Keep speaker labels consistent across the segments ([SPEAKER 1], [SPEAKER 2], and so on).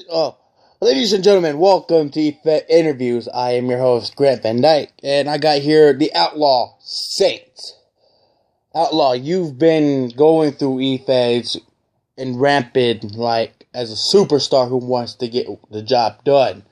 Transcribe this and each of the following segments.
[SPEAKER 1] Oh, ladies and gentlemen, welcome to EFET Interviews. I am your host, Grant Van Dyke, and I got here the Outlaw Saint. Outlaw, you've been going through EFEDs and rampant, like, as a superstar who wants to get the job done.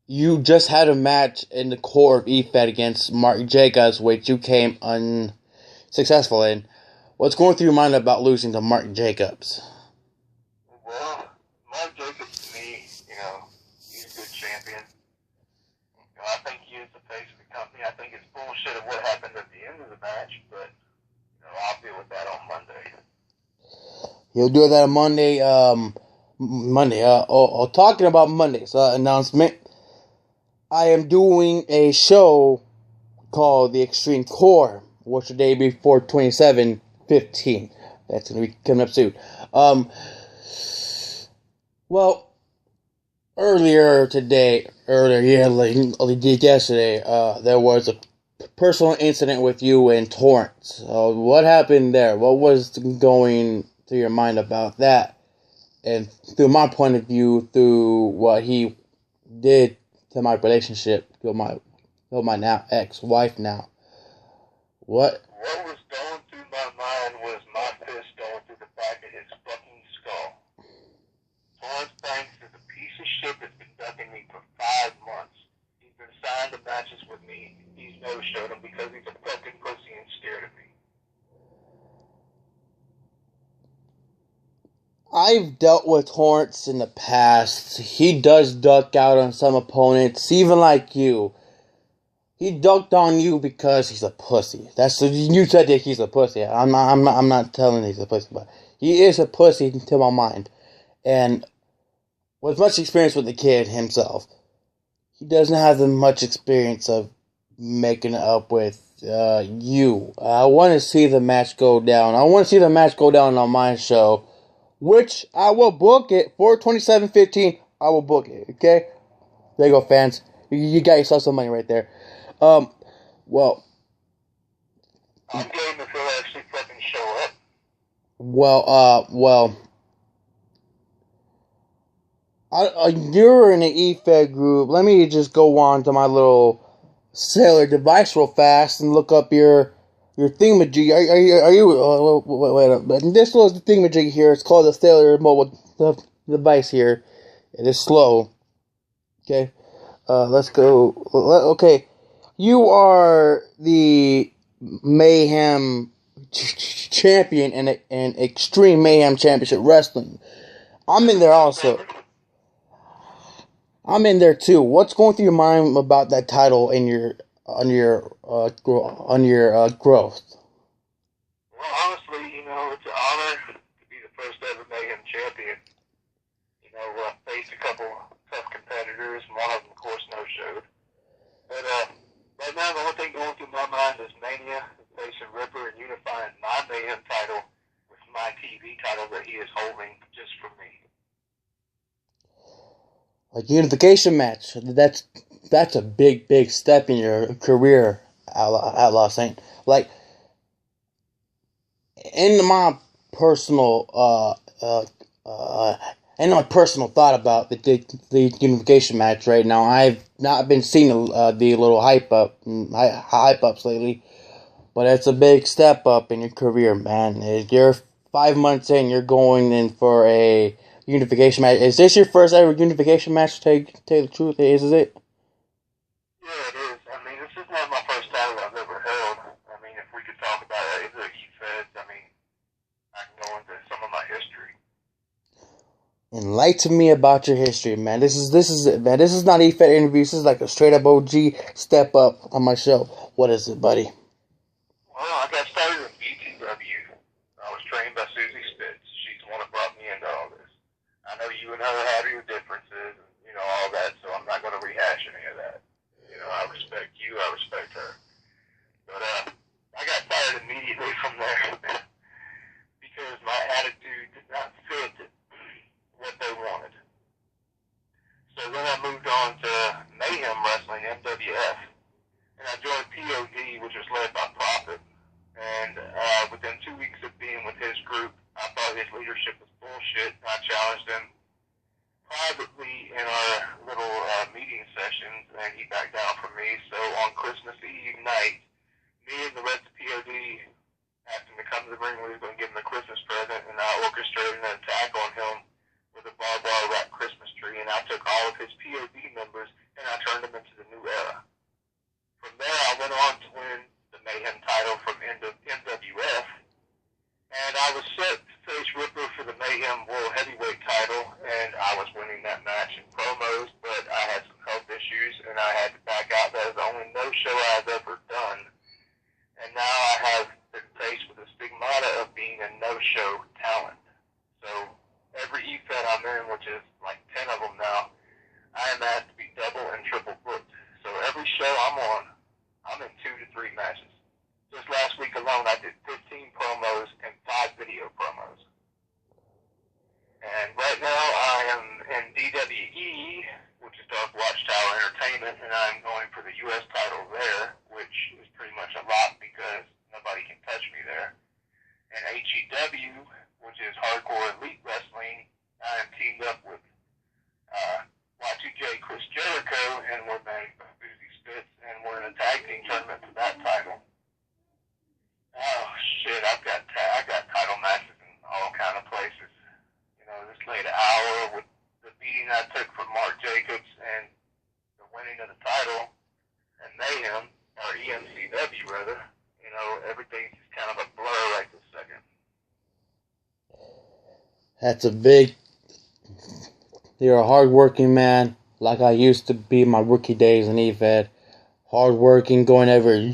[SPEAKER 1] You just had a match in the core of EFED against Mark Jacobs, which you came unsuccessful in. What's going through your mind about losing to Mark Jacobs?
[SPEAKER 2] Well, Mark Jacobs to me, he's a good champion. I think he is the face of the company. I think it's bullshit of what happened at the end of the match, but I'll deal with that on Monday.
[SPEAKER 1] He'll do that on Monday. Talking about Monday's announcement, I am doing a show called The Extreme Core, which the day before 27/15. That's going to be coming up soon. Well, earlier yesterday, there was a personal incident with you and Torrance. What happened there? What was going through your mind about that? And through my point of view, through what he did to my relationship, to my now ex-wife now. What
[SPEAKER 2] was going through my mind was my fist going through the back of his fucking skull. Torrance Banks is a piece of shit that's been ducking me for 5 months. He's been signed to matches with me. He's no-showed him because he's a fucking pussy and scared of me.
[SPEAKER 1] I've dealt with Torrance in the past. He does duck out on some opponents, even like you. He ducked on you because he's a pussy. You said that he's a pussy. I'm not telling he's a pussy, but he is a pussy to my mind. And with much experience with the kid himself, he doesn't have the much experience of making it up with you. I want to see the match go down. I want to see the match go down on my show, which I will book it for 27/15. I will book it, okay? There you go, fans. You got yourself some money right there. Well,
[SPEAKER 2] I'm game if he'll actually fucking show up.
[SPEAKER 1] You're in an EFED group. Let me just go on to my little cellular device real fast and look up your thingamajig. Are you wait up. This little thingamajig here, it's called the cellular mobile device here. It is slow. Okay. Let's go. Okay. You are the Mayhem champion in Extreme Mayhem Championship Wrestling. I'm in there also. I'm in there too. What's going through your mind about that title and on your growth?
[SPEAKER 2] Well, honestly, it's an honor to be the first ever Mayhem champion. Faced a couple tough competitors. One of them, of course, no-showed. But right now, the only thing going through my mind is Mania, facing Ripper, and unifying my Mayhem title with my TV title that he is holding just for me.
[SPEAKER 1] Like unification match. That's a big step in your career, Outlaw Saint. Like in my personal thought about the unification match right now. I've not been seeing the little hype ups lately, but it's a big step up in your career, man. You're 5 months in, you're going in for a unification match. Is this your first ever unification match? To tell the truth, is it?
[SPEAKER 2] Yeah, it is. This is not my first title I've ever held. If we could talk about it, either E-Feds, I can go into some of my history.
[SPEAKER 1] Enlighten me about your history, man. This is not EFET interviews. This is like a straight up OG step up on my show. What is it, buddy?
[SPEAKER 2] Well, I got started in BTW. I was trained by Susie Spitz. She's the one that brought me into all this. I know you and her have your differences, and all that, so I'm not going to rehash any of that. I respect you, I respect her. But I got fired immediately from there because my attitude did not fit what they wanted. So then I moved on to Mayhem Wrestling, MWF, and I joined POD, which was led by Prophet. And within 2 weeks of being with his group, I thought his leadership was bullshit. I challenged him promotions, and he backed down from me. So on Christmas Eve night, me and the rest of POD asked him to come to the ring. We were going to give him a Christmas present, and I orchestrated an attack on him with a barbed wire wrapped Christmas tree, and I took all of his POD members and I turned them into the new era. From there, I went on to win the Mayhem title from MWF, and I was set to face Ripper for the Mayhem World Heavyweight title, and I was winning that match in promos, but I had some health issues, and I had to back out. That was the only no-show I've ever done, and now I have been faced with the stigmata of being a no-show talent. So every EFED I'm in, which is like 10 of them now, I am asked to be double and triple booked. So every show I'm on, I'm in 2 to 3 matches. Just last week alone, I did 15 promos and 5 video promos. And right now, I am in DWE, which is Dark Watchtower Entertainment, and I'm going for the U.S. title there, which is pretty much a lot because nobody can touch me there. And HEW, which is Hardcore Elite Wrestling, I am teamed up with Y2J Chris Jericho, and we're managed by Boozy Spitz, and we're in a tag team tournament for that title. Oh shit, I got title matches in all kind of places. You know, this late hour with the beating I took from Mark Jacobs and the winning of the title and Mayhem, or EMCW rather. You know, everything's just kind of a blur right this second.
[SPEAKER 1] That's a big... You're a hard-working man, like I used to be my rookie days in EFED. Hard-working, going over,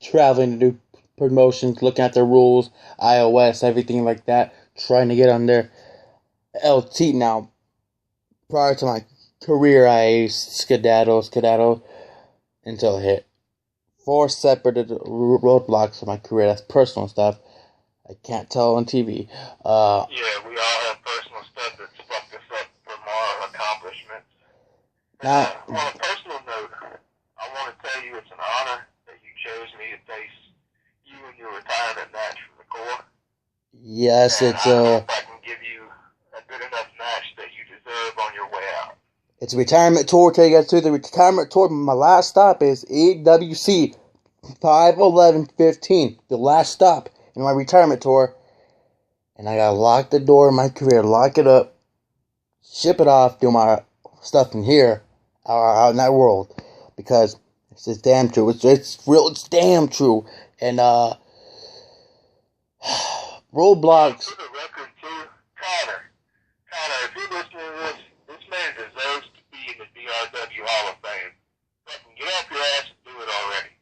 [SPEAKER 1] traveling to do promotions, looking at the rules, iOS, everything like that, trying to get on their LT now. Prior to my career, I skedaddle until it hit 4 separate roadblocks of my career. That's personal stuff. I can't tell on TV.
[SPEAKER 2] Yeah, we all have personal stuff that's fucked us up from our accomplishments.
[SPEAKER 1] Now,
[SPEAKER 2] on a personal note, I want to tell you it's an honor that you chose me to face you in your retirement match from the Corps.
[SPEAKER 1] yes,
[SPEAKER 2] and
[SPEAKER 1] it's
[SPEAKER 2] I hope I can give you a good enough match that you deserve on your way out.
[SPEAKER 1] It's a retirement tour. Till you get to the retirement tour, my last stop is EWC 5/11/15. The last stop in my retirement tour. And I gotta lock the door of my career, lock it up, ship it off, do my stuff in here, out in that world. Because it's just damn true. It's real, it's damn true. And, roadblocks.
[SPEAKER 2] For the record, too, Connor, if you're listening to this man deserves to be in the DRW Hall of Fame. Fucking get off your ass and do it already.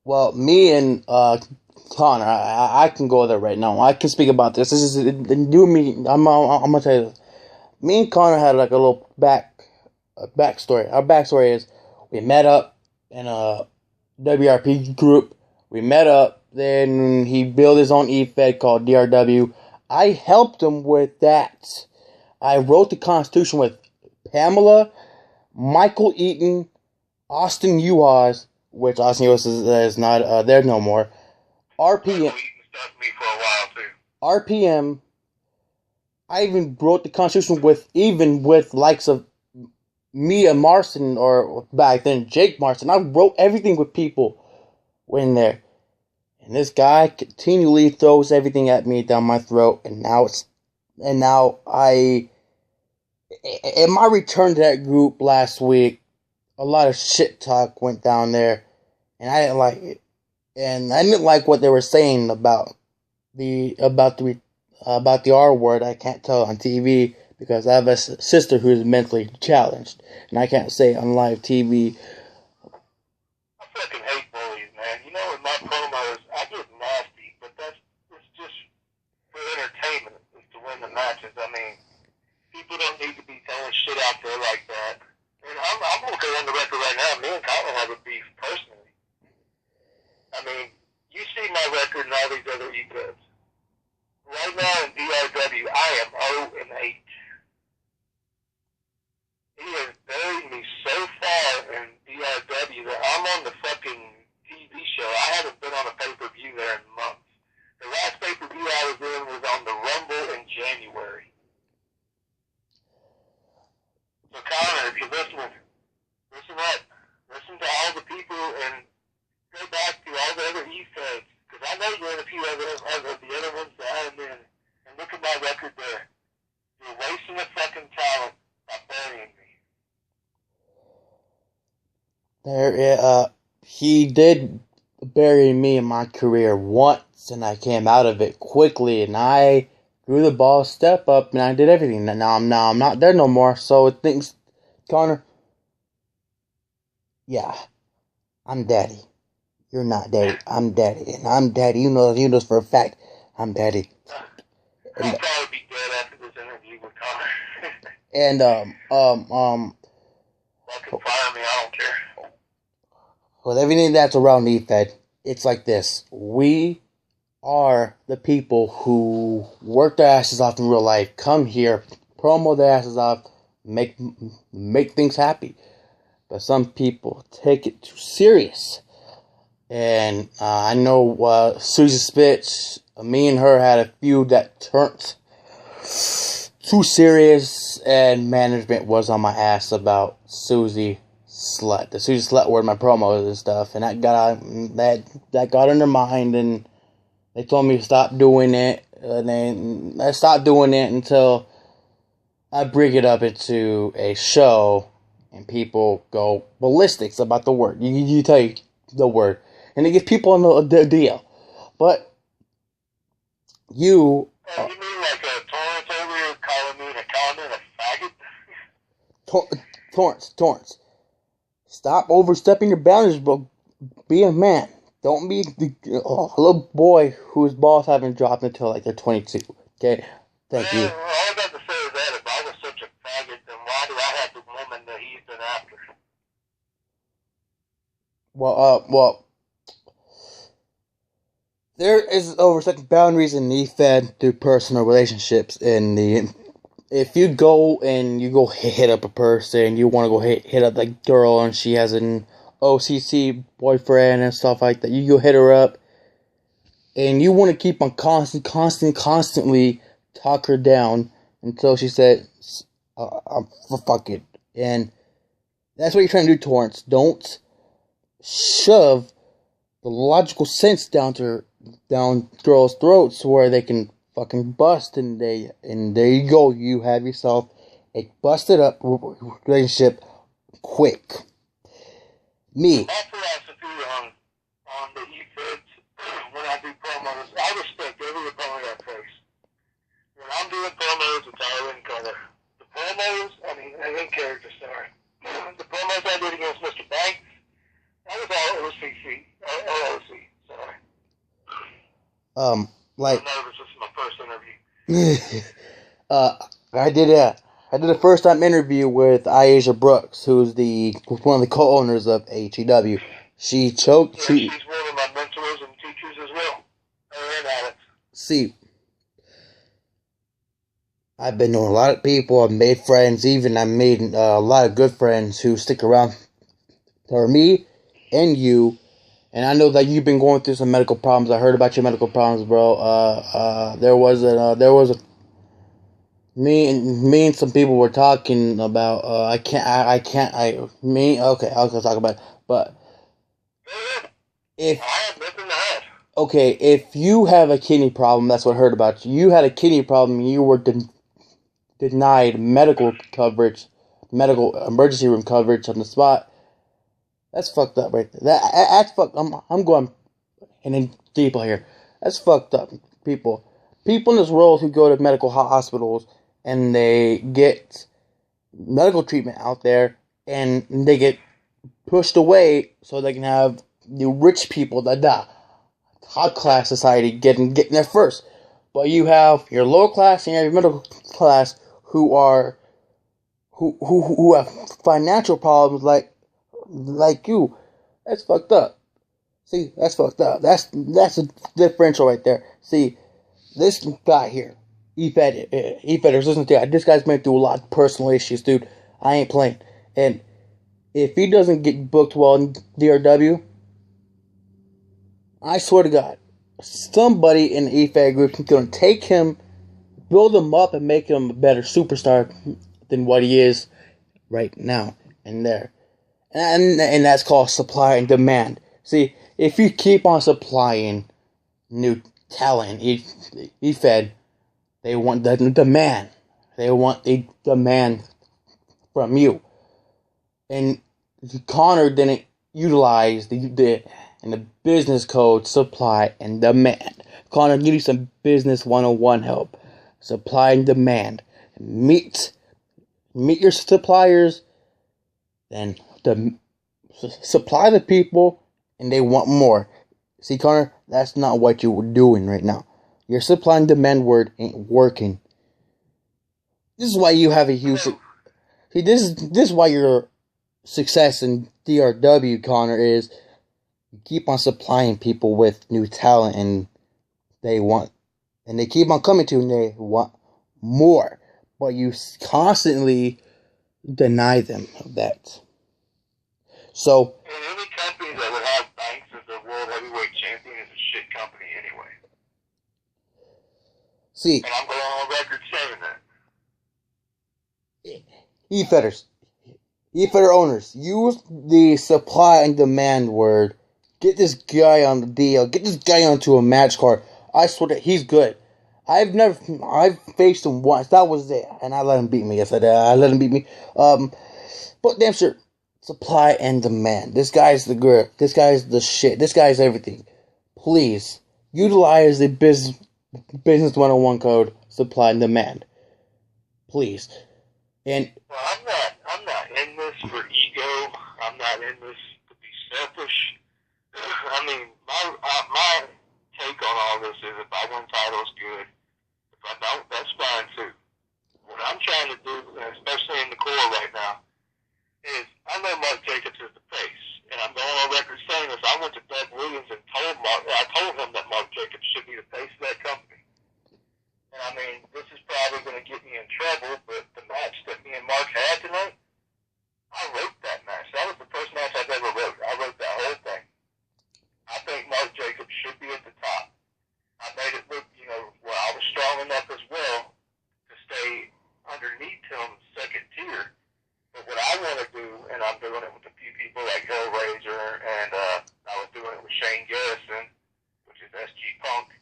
[SPEAKER 1] Well, me and Connor, I can go there right now. I can speak about this. This is do me. I'm gonna tell you this. Me and Connor had like a little backstory. Our backstory is we met up in a WRP group. We met up. Then he built his own EFED called DRW. I helped him with that. I wrote the Constitution with Pamela, Michael Eaton, Austin Uhas, which Austin Uhas is not there no more. RPM. RPM. I even wrote the Constitution with likes of Mia Marston, or back then Jake Marston. I wrote everything with people in there. And this guy continually throws everything at me down my throat, and now in my return to that group last week, a lot of shit talk went down there, and I didn't like it. And I didn't like what they were saying about the R word. I can't tell on TV because I have a sister who is mentally challenged, and I can't say it on live TV.
[SPEAKER 2] I fucking hate bullies, man. You know, in my promos, I get nasty, but it's just for entertainment, is to win the matches. I mean, people don't need to be throwing shit out there like that. And I'm okay on the record right now. Me and Colin have a beef personally. I mean, you see my record and all these other EFEDs. Right now in DRW, I am 0-8. He has buried me so far in DRW that I'm on the fucking TV show. I haven't been on a pay-per-view there in months. The last pay-per-view I was in was on the Rumble in January. So Connor, if you're
[SPEAKER 1] he did bury me in my career once, and I came out of it quickly, and I grew the ball, step up, and I did everything. Now I'm not there no more. So things, Connor. Yeah, I'm daddy. You're not daddy. I'm daddy, and I'm daddy. You know this for a fact. I'm daddy.
[SPEAKER 2] I'll probably be dead after this interview with Connor.
[SPEAKER 1] And
[SPEAKER 2] Fucking fire me, I don't care.
[SPEAKER 1] with everything that's around EFED, it's like this. We are the people who work their asses off in real life, come here, promo their asses off, make things happy. But some people take it too serious. And I know Susie Spitz, me and her had a feud that turned too serious, and management was on my ass about Susie Slut. The Susie Slut were my promos and stuff, and that got undermined, and they told me to stop doing it, and then I stopped doing it until I bring it up into a show, and people go ballistics about the word. You tell you the word, and it gets people on the deal. But you
[SPEAKER 2] mean like a Torrance over here calling me a
[SPEAKER 1] Torrance, stop overstepping your boundaries, bro. Be a man. Don't be a little boy whose balls haven't dropped until like they're 22. Okay? Thank you.
[SPEAKER 2] All I got to say is that if I was such a faggot, then why do I have the woman that he's been after?
[SPEAKER 1] Well, there is overstepping boundaries in the fed through personal relationships. If you go hit up a person, you want to go hit up that girl, and she has an OCC boyfriend and stuff like that, you go hit her up, and you want to keep on constantly talk her down until she said, fuck it. And that's what you're trying to do, Torrance. Don't shove the logical sense down girls' throats where they can fucking bust, and there you go. You have yourself a busted up relationship quick. Me.
[SPEAKER 2] My philosophy on the e-feds, when I do promos, I respect every opponent I face. When I'm doing promos, it's all in color. The character, sorry. The promos I did against Mr. Banks, that was all OC, sorry.
[SPEAKER 1] I'm
[SPEAKER 2] nervous, this is my first interview.
[SPEAKER 1] I did a first time interview with Aisha Brooks, who's one of the co-owners of HEW. She choked.
[SPEAKER 2] She's one of my mentors and teachers as well.
[SPEAKER 1] See, I've been knowing a lot of people. I've made friends. Even I made a lot of good friends who stick around for me and you. And I know that you've been going through some medical problems. I heard about your medical problems, bro. Me and some people were talking about. I'll talk about it. But if you have a kidney problem, that's what I heard about you. You had a kidney problem. You were denied medical coverage, medical emergency room coverage on the spot. That's fucked up right there. That's fucked. I'm going in deeper here. That's fucked up, people. People in this world who go to medical hospitals and they get medical treatment out there and they get pushed away so they can have the rich people, the high class society getting there first. But you have your low class and you have your middle class who have financial problems like you. That's fucked up. See, that's fucked up. That's a differential right there. See, this guy here, E-Fed, listen to this guy's been through a lot of personal issues, dude. I ain't playing. And if he doesn't get booked well in DRW, I swear to God, somebody in the E-Fed group is going to take him, build him up, and make him a better superstar than what he is right now and there. And that's called supply and demand. See, if you keep on supplying new talent, E-Fed, they want the demand. They want the demand from you. And Connor didn't utilize and the business code supply and demand. Connor, give you some business 101 help. Supply and demand. Meet your suppliers, then supply the people, and they want more. See, Connor, that's not what you're doing right now. Your supply and demand word ain't working. This is why you have a huge. See, this is why your success in DRW, Connor, is you keep on supplying people with new talent, and they keep on coming to you, and they want more, but you constantly deny them of that. So,
[SPEAKER 2] and any company that would have Banks as their world heavyweight champion is a shit company anyway.
[SPEAKER 1] See,
[SPEAKER 2] and I'm going on record saying that.
[SPEAKER 1] E-Fetter owners, use the supply and demand word. Get this guy on the deal. Get this guy onto a match card. I swear that he's good. I've faced him once. That was it, and I let him beat me. Yes, I did. I let him beat me. But damn sure, supply and demand. This guy's the good. This guy's the shit. This guy's everything. Please utilize the business 101 code. Supply and demand. Please. And
[SPEAKER 2] well, I'm not in this for ego. I'm not in this to be selfish. I mean, my take on all this is if I win titles, good. If I don't, that's fine too. What I'm trying to do, especially in the core right now, is I know Mark Jacobs is the face, and I'm going on record saying this. I went to Doug Williams and I told him that Mark Jacobs should be the face of that company. And I mean, this is probably going to get me in trouble, but the match that me and Mark had tonight, I wrote that match. That was the first match I've ever wrote. I wrote that whole thing. I think Mark Jacobs should be at the top. I made it look, where I was strong enough as well to stay underneath him second tier. But what I want to do, and I'm doing it with a few people like Hellraiser, and I was doing it with Shane Garrison, which is SG Punk.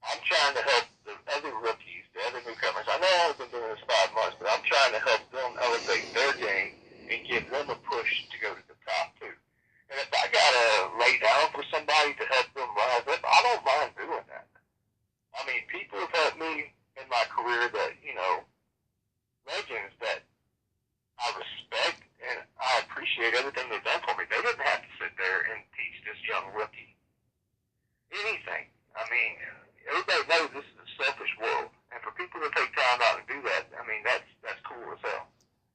[SPEAKER 2] I'm trying to help the other rookies, the other newcomers. I know I've been doing this 5 months, but I'm trying to help them elevate their game and give them a push to go to the top too. And if I gotta lay down for somebody to help them rise up, I don't mind doing that. I mean, people have helped me in my career that, legends that I respect and I appreciate everything they've done for me. They didn't have to sit there and teach this young rookie anything. I mean, everybody knows this is a selfish world. And for people to take time out and do that, I mean, that's cool as hell.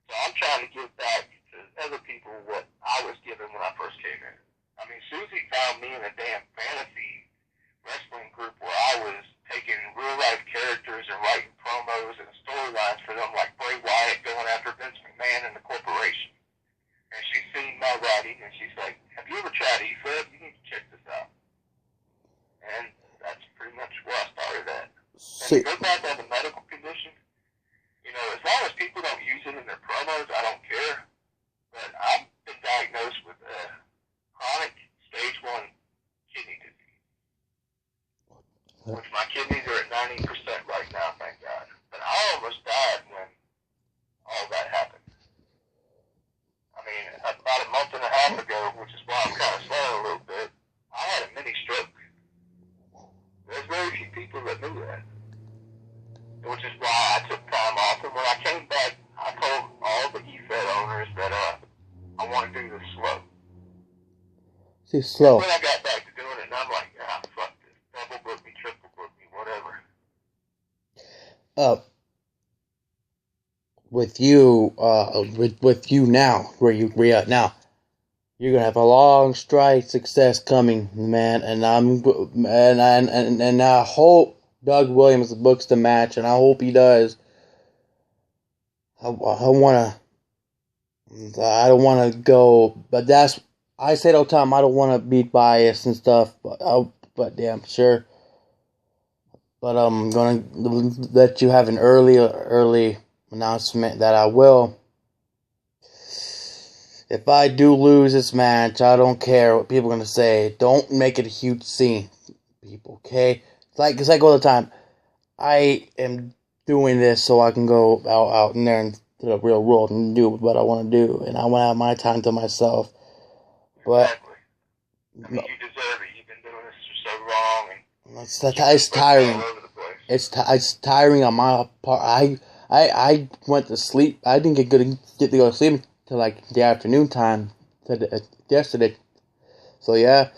[SPEAKER 2] So I'm trying to give back to other people what I was given when I first came in. I mean, Susie found me in a damn fantasy wrestling group where I was taking real-life characters and writing promos and storylines for them like Bray Wyatt going after Vince McMahon and the corporation. And she's seen my writing, and she's like, have you ever tried E-Fed? You need to check this out. And that's pretty much where I started at. And to go back on the medical condition, as long as people don't use it in their promos, I don't care. But I've been diagnosed with chronic stage 1 kidney disease, which my kidneys are at 90% right now, thank God. But I almost died when all that happened. I mean, about a month and a half ago, which is why I'm kind of slowing a little bit, I had a mini stroke. There's very few people that knew that, which is why I took time off. And when I came back, I told all the E-Fed owners that I want to do this slow.
[SPEAKER 1] See, slow.
[SPEAKER 2] And when I got back to doing it, and I'm like, fuck this. Double book me, triple book me, whatever.
[SPEAKER 1] With you now, where you at now, you're gonna have a long stride success coming, man. And I hope Doug Williams books the match, and I hope he does. I don't wanna go, but I say it all the time. I don't wanna be biased and stuff, but damn sure. But I'm gonna let you have an early announcement that I will. If I do lose this match, I don't care what people are gonna say. Don't make it a huge scene, people. Okay? It's like all the time. I am doing this so I can go out in there into the real world and do what I want to do, and I want to have my time to myself. But
[SPEAKER 2] exactly. I mean, you deserve it. You've been doing this for so long, and
[SPEAKER 1] it's tiring.
[SPEAKER 2] all over the place.
[SPEAKER 1] It's tiring on my part. I went to sleep. I didn't get to go to sleep until like the afternoon time yesterday. So yeah.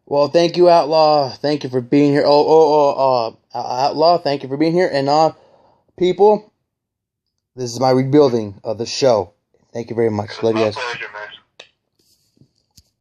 [SPEAKER 1] Well, thank you, Outlaw. Thank you for being here. Outlaw, thank you for being here. And people, this is my rebuilding of the show. Thank you very much.
[SPEAKER 2] It was
[SPEAKER 1] Love you
[SPEAKER 2] my
[SPEAKER 1] guys.
[SPEAKER 2] pleasure, man.